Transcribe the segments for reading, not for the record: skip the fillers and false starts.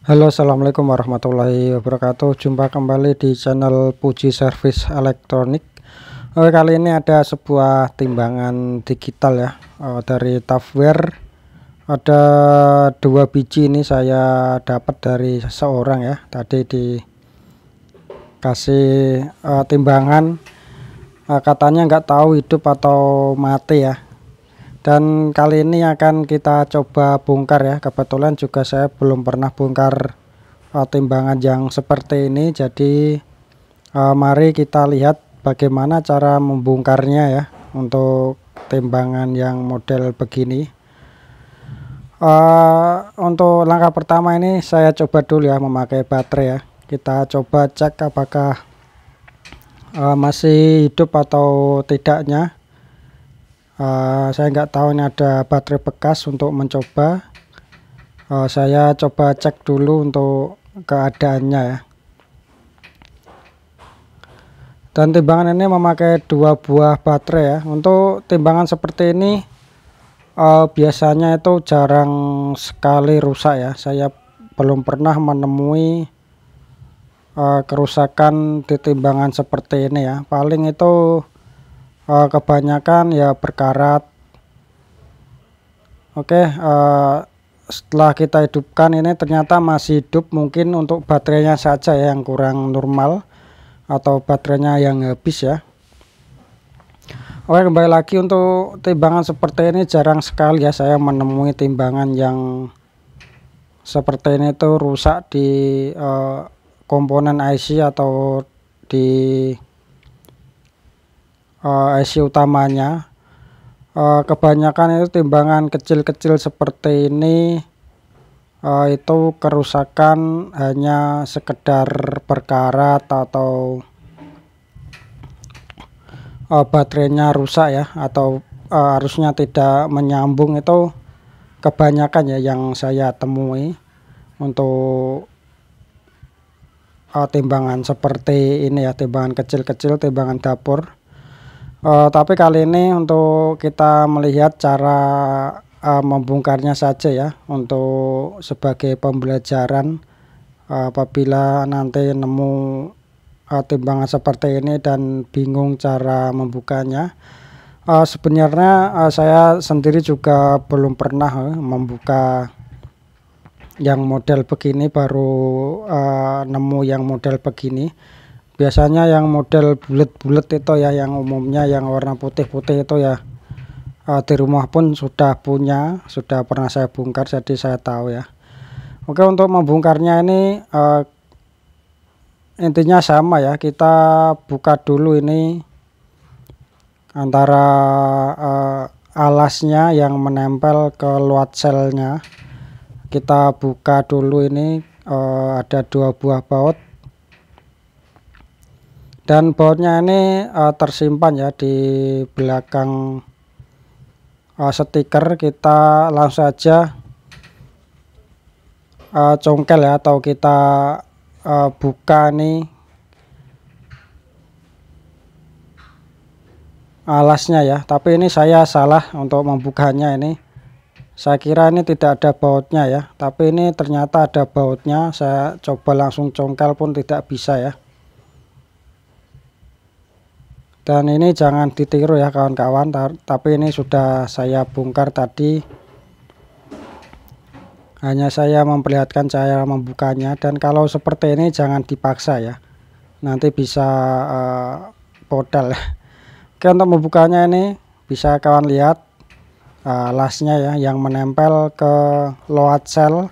Halo, assalamualaikum warahmatullahi wabarakatuh. Jumpa kembali di channel Puji Service Elektronik. Kali ini ada sebuah timbangan digital ya, dari Tupperware. Ada 2 biji, ini saya dapat dari seseorang ya. Tadi dikasih timbangan, katanya nggak tahu hidup atau mati ya. Dan kali ini akan kita coba bongkar ya. Kebetulan juga saya belum pernah bongkar timbangan yang seperti ini. Jadi mari kita lihat bagaimana cara membongkarnya ya untuk timbangan yang model begini. Untuk langkah pertama ini saya coba dulu ya memakai baterai ya. Kita coba cek apakah masih hidup atau tidaknya. Saya nggak tahu ini ada baterai bekas untuk mencoba. Saya coba cek dulu untuk keadaannya ya. Dan timbangan ini memakai 2 buah baterai ya. Untuk timbangan seperti ini biasanya itu jarang sekali rusak ya. Saya belum pernah menemui kerusakan di timbangan seperti ini ya. Paling itu kebanyakan ya berkarat. Oke, setelah kita hidupkan ini ternyata masih hidup. Mungkin untuk baterainya saja ya yang kurang normal atau baterainya yang habis ya. Oke, kembali lagi untuk timbangan seperti ini jarang sekali ya saya menemui timbangan yang seperti ini tuh rusak di komponen IC atau di IC utamanya. Kebanyakan itu timbangan kecil-kecil seperti ini itu kerusakan hanya sekedar berkarat atau baterainya rusak ya, atau arusnya tidak menyambung. Itu kebanyakan ya yang saya temui untuk timbangan seperti ini ya, timbangan kecil-kecil, timbangan dapur. Tapi kali ini untuk kita melihat cara membongkarnya saja ya, untuk sebagai pembelajaran apabila nanti nemu timbangan seperti ini dan bingung cara membukanya. Sebenarnya saya sendiri juga belum pernah membuka yang model begini, baru nemu yang model begini. Biasanya yang model bulat-bulat itu ya, yang umumnya yang warna putih-putih itu ya, di rumah pun sudah punya, sudah pernah saya bongkar, jadi saya tahu ya. Oke, untuk membongkarnya ini intinya sama ya, kita buka dulu ini antara alasnya yang menempel ke load cell-nya. Kita buka dulu ini, ada 2 buah baut. Dan bautnya ini tersimpan ya di belakang stiker. Kita langsung saja congkel ya, atau kita buka nih alasnya ya. Tapi ini saya salah untuk membukanya ini. Saya kira ini tidak ada bautnya ya, tapi ini ternyata ada bautnya. Saya coba langsung congkel pun tidak bisa ya. Dan ini jangan ditiru ya kawan-kawan, tapi ini sudah saya bongkar tadi. Hanya saya memperlihatkan cara membukanya, dan kalau seperti ini jangan dipaksa ya, nanti bisa bodal. Oke, untuk membukanya ini bisa kawan lihat alasnya ya yang menempel ke load cell,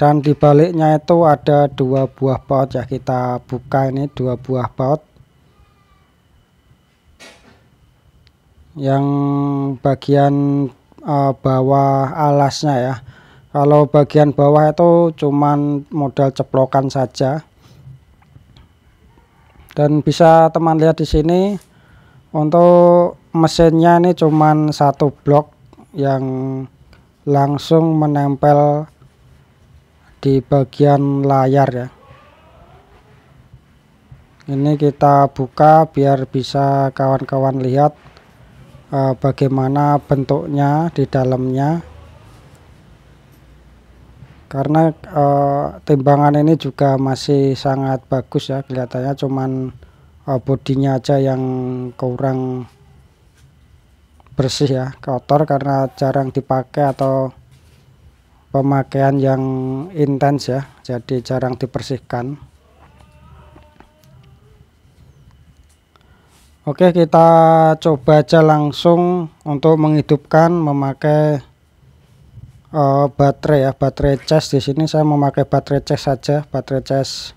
dan di baliknya itu ada 2 buah baut ya. Kita buka ini 2 buah baut. Yang bagian bawah alasnya ya. Kalau bagian bawah itu cuman modal ceplokan saja. Dan bisa teman lihat di sini untuk mesinnya ini cuman 1 blok yang langsung menempel di bagian layar ya. Ini kita buka biar bisa kawan-kawan lihat bagaimana bentuknya di dalamnya. karena timbangan ini juga masih sangat bagus ya, kelihatannya cuman bodinya aja yang kurang bersih ya, kotor karena jarang dipakai atau pemakaian yang intens ya, jadi jarang dibersihkan. Oke, kita coba aja langsung untuk menghidupkan memakai baterai ya, baterai cas. Di sini saya memakai baterai cas saja, baterai cas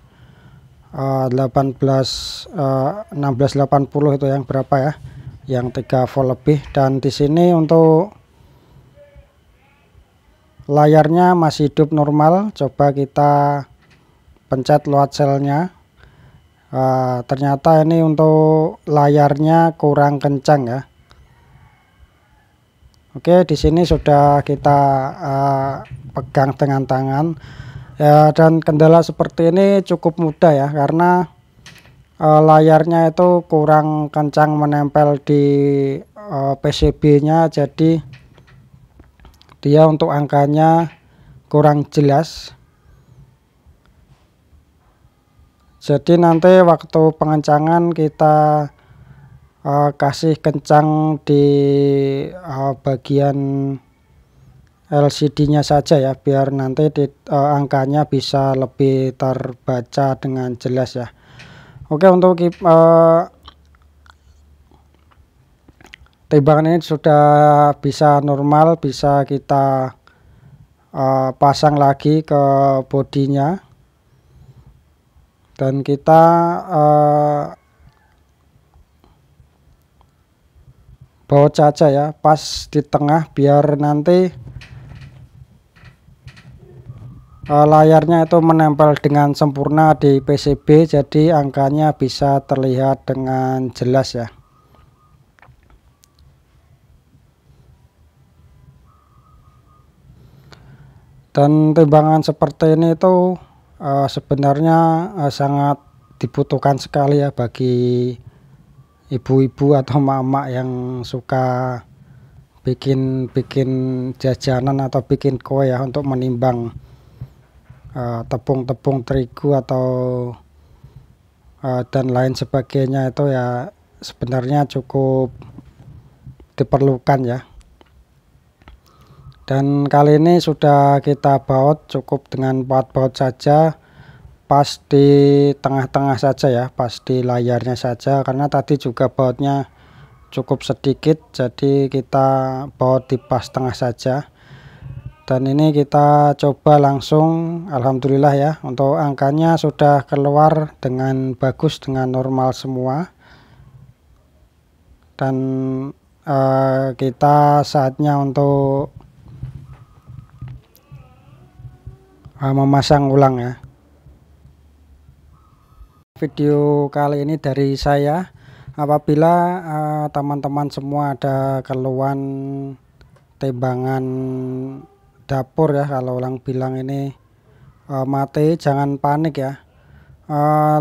1680 itu yang berapa ya, yang 3 volt lebih. Dan di sini untuk layarnya masih hidup normal. Coba kita pencet load cell-nya. Ternyata ini untuk layarnya kurang kencang ya. Oke, di sini sudah kita pegang dengan tangan ya, dan kendala seperti ini cukup mudah ya, karena layarnya itu kurang kencang menempel di PCB-nya, jadi dia untuk angkanya kurang jelas. Jadi nanti waktu pengencangan kita kasih kencang di bagian LCD-nya saja ya, biar nanti angkanya bisa lebih terbaca dengan jelas ya. Oke, untuk timbangan ini sudah bisa normal, bisa kita pasang lagi ke bodinya, dan kita baut saja ya, pas di tengah, biar nanti layarnya itu menempel dengan sempurna di PCB, jadi angkanya bisa terlihat dengan jelas ya. Dan timbangan seperti ini itu sebenarnya sangat dibutuhkan sekali ya bagi ibu-ibu atau mama yang suka bikin jajanan atau bikin kue ya, untuk menimbang tepung terigu atau dan lain sebagainya, itu ya sebenarnya cukup diperlukan ya. Dan kali ini sudah kita baut cukup dengan 4 baut saja, pas di tengah-tengah saja ya, pas di layarnya saja, karena tadi juga bautnya cukup sedikit, jadi kita baut di pas tengah saja. Dan ini kita coba langsung, alhamdulillah ya, untuk angkanya sudah keluar dengan bagus, dengan normal semua. Dan kita saatnya untuk memasang ulang ya. Video kali ini dari saya. Apabila teman-teman semua ada keluhan timbangan dapur ya, kalau orang bilang ini mati, jangan panik ya.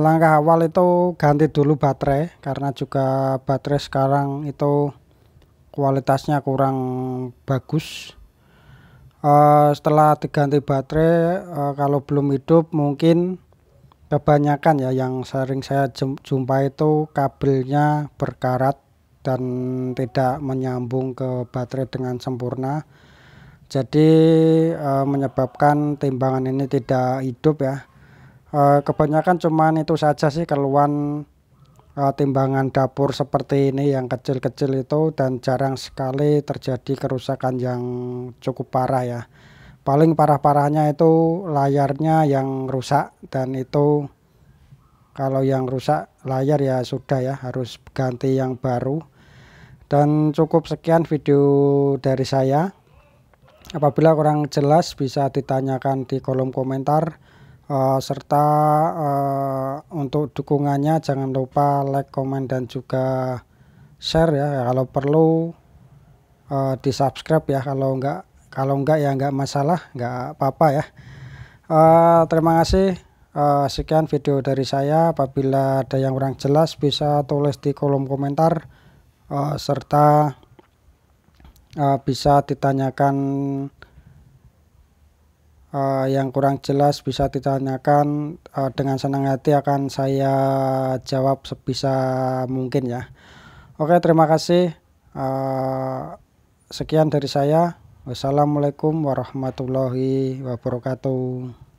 Langkah awal itu ganti dulu baterai, karena juga baterai sekarang itu kualitasnya kurang bagus. Setelah diganti baterai, kalau belum hidup, mungkin kebanyakan ya yang sering saya jumpa itu kabelnya berkarat dan tidak menyambung ke baterai dengan sempurna, jadi menyebabkan timbangan ini tidak hidup ya. Kebanyakan cuman itu saja sih keluhan timbangan dapur seperti ini yang kecil-kecil itu, dan jarang sekali terjadi kerusakan yang cukup parah ya. Paling parah-parahnya itu layarnya yang rusak, dan itu kalau yang rusak layar ya sudah ya, harus ganti yang baru. Dan cukup sekian video dari saya. Apabila kurang jelas bisa ditanyakan di kolom komentar, serta untuk dukungannya jangan lupa like, komen, dan juga share ya. Kalau perlu di subscribe ya, kalau enggak ya enggak masalah, enggak apa-apa ya. Terima kasih. Sekian video dari saya. Apabila ada yang kurang jelas bisa tulis di kolom komentar, serta bisa ditanyakan yang kurang jelas bisa ditanyakan, dengan senang hati akan saya jawab sebisa mungkin ya. Oke, terima kasih. Sekian dari saya. Wassalamualaikum warahmatullahi wabarakatuh.